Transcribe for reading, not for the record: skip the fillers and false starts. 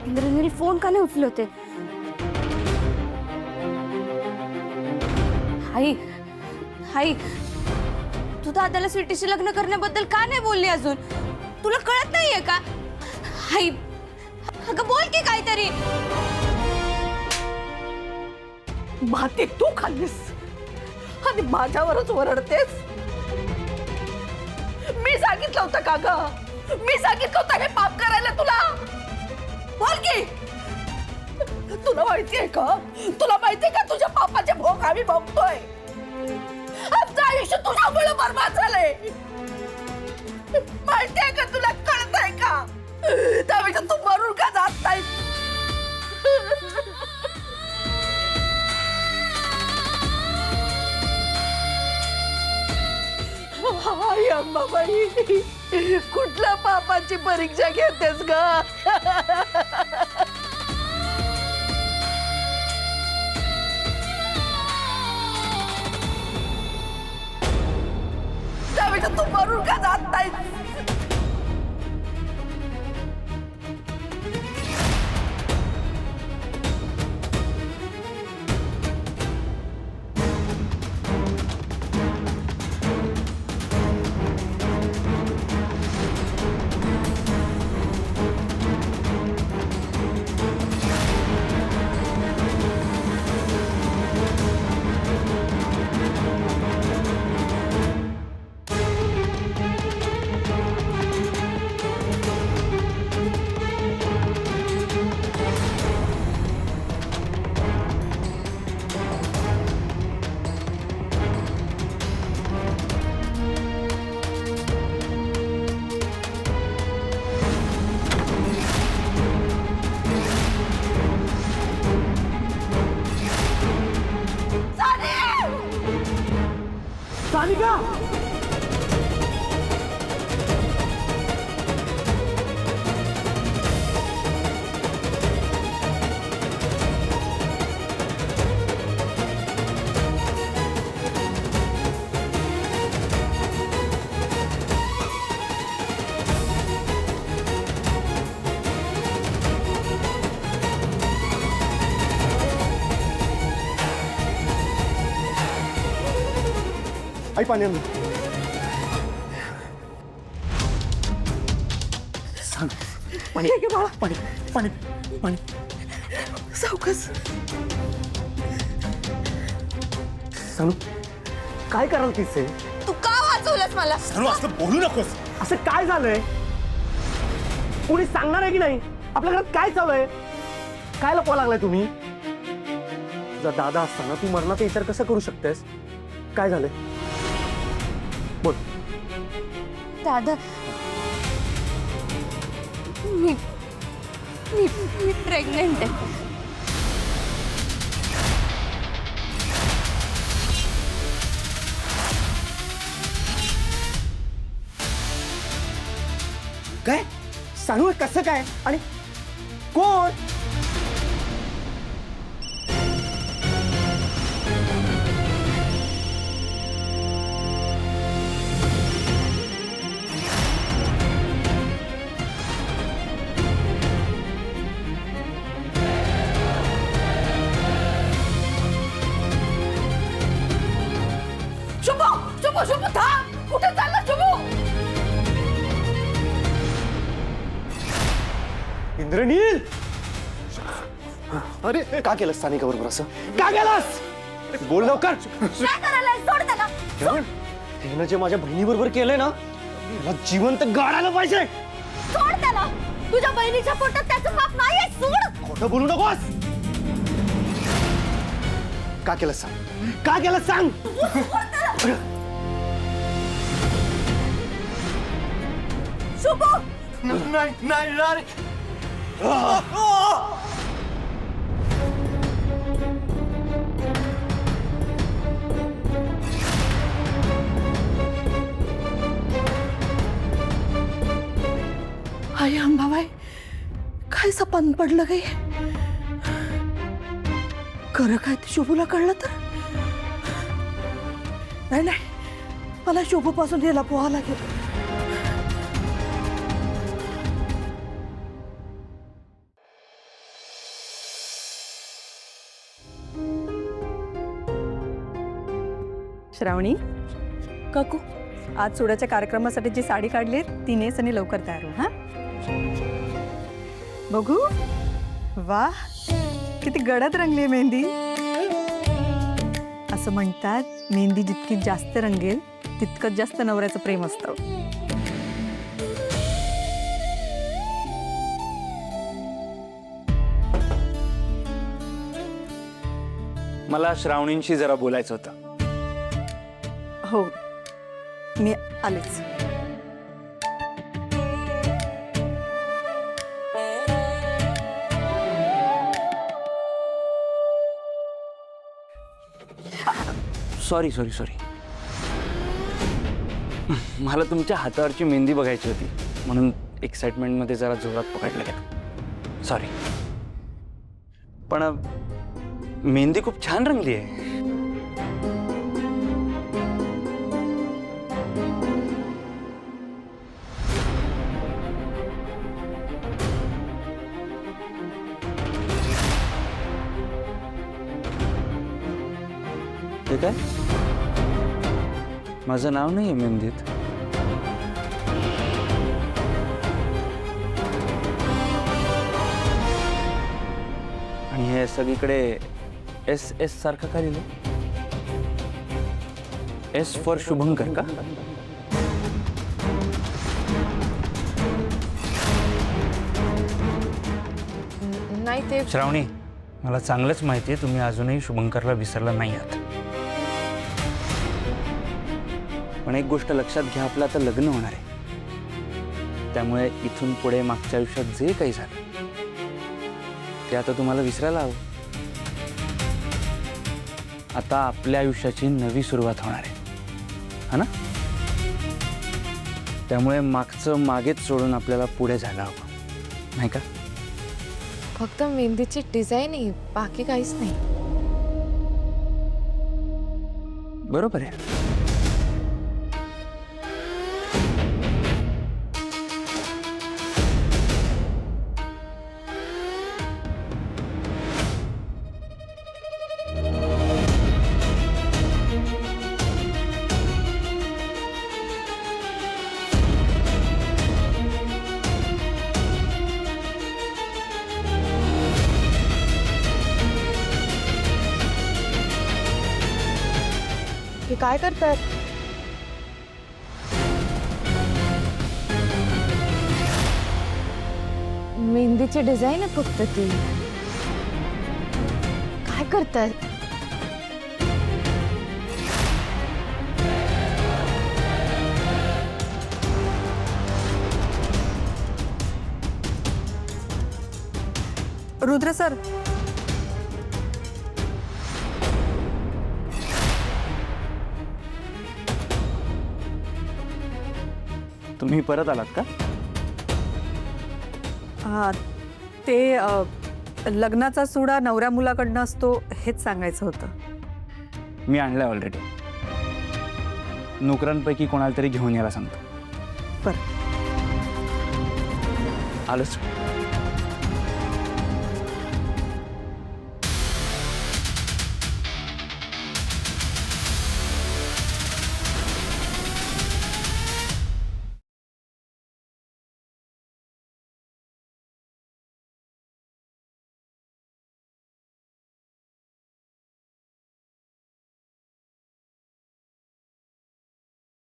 Indranil phone का नाही उचलते? आई आई, तू दादाला स्वीटीशी लग्न करण्याबद्दल का नाही बोलली अजून? तुला कळत नाहीये का? आई अगं बोल की काहीतरी. माती तू खाल्लीस आणि माझ्यावरच ओरडतेस. मी सांगितलं होतं का ग? मी सांगितलं होतं हे पाप करायला तुला? बोल की. तुला माहितीये का? तुला माहितीये का तुझ्या पापाचे भोग आम्ही भोगतोय? आमचं आयुष्य तुझ्यामुळे बरबाद झालंय. माहितीये का तुला? कळतंय का? त्यापेक्षा तू मरून का जात नाही? हाय अंबाबाई, कुठल्या पापाची परीक्षा घेतेस ग? त्यापेक्षा तू मरून का जात नाही? सानिका, आई पाणी आण. सांग. पाणी पाणी पाणी पाणी. सावकाश. सांगू काय कराल तिचे? तू का वाचवलंस मला? सांगू असं बोलू नकोस. असं काय झालंय? कोणी सांगणार आहे की नाही? आपल्या घरात काय चालू आहे? काय लपवा लागलाय तुम्ही? तुझा दादा असताना तू मरणाचा विचार कसा करू शकतेस? काय झालंय? बोल. दादा, मी मी मी प्रेग्नेंट आहे. काय सांगू कसं काय? आणि कोण? शुभू, शुभू, शुभू थांब. कुठे चालला शुभू? इंद्रनील, अरे का केलंस सानिका बरोबर असं? का केलंस? बोल लवकर. काय करायला? सोड त्याला. त्यानं जे माझ्या बहिणीबरोबर केलंय ना, मला जिवंत गाडायला पाहिजे. सोड त्याला. तुझ्या बहिणीच्या पोटात त्याचं पाप नाहीये. सोड. खोटं बोलू नकोस. का केलं सांग? का केलं सांग? शुभू, नाही नाही नाही. आई अंबाबाई, काय सपन पडलं काही? खरं काय ते शुभूला कळलं तर? नाही नाही, मला शुभूपासून याला पोहावं लागेल. श्रावणी, काकू आज सोडाच्या कार्यक्रमासाठी जी साडी काढली ती नेस आणि लवकर तयार हो. हा बघू. वा, किती गडद रंगली मेहंदी. असं म्हणतात मेहंदी जितकी जास्त रंगेल तितकंच जास्त नवऱ्याचं प्रेम असतं. मला श्रावणींशी जरा बोलायचं होतं. हो, मी आलेच. सॉरी सॉरी सॉरी, मला तुमच्या हातावरची मेहंदी बघायची होती म्हणून एक्साइटमेंटमध्ये जरा जोरात पकडलं गेलं. सॉरी. पण मेहंदी खूप छान रंगली आहे. ते काय, माझं नाव नाही आहे मेहंदीत. आणि हे सगळीकडे एस एस सारखं का लिहिलं? एस फॉर शुभंकर का? नाही ते श्रावणी, मला चांगलंच माहिती आहे तुम्ही अजूनही शुभंकरला विसरला नाही आहात. पण एक गोष्ट लक्षात घ्या, आपलं आता लग्न होणार आहे. त्यामुळे इथून पुढे मागच्या आयुष्यात जे काही झालं ते आता तुम्हाला विसरायला हवं. आता आपल्या आयुष्याची नवी सुरुवात होणार आहे, हा ना? त्यामुळे मागचं मागेच सोडून आपल्याला पुढे जायला हवं, नाही का? फक्त मेहंदीची डिझाईन आहे, बाकी काहीच नाही. बरोबर आहे. हे काय करतात? मेहंदीची डिझाईन आहे फक्त ती. काय करतात? रुद्र सर, तुम्ही परत आलात का? ते लग्नाचा सुडा नवऱ्या मुलाकडनं असतो हेच सांगायचं होतं. मी आणलाय ऑलरेडी. नोकरांपैकी कोणाला तरी घेऊन यायला सांगतो. बरं. आलोच.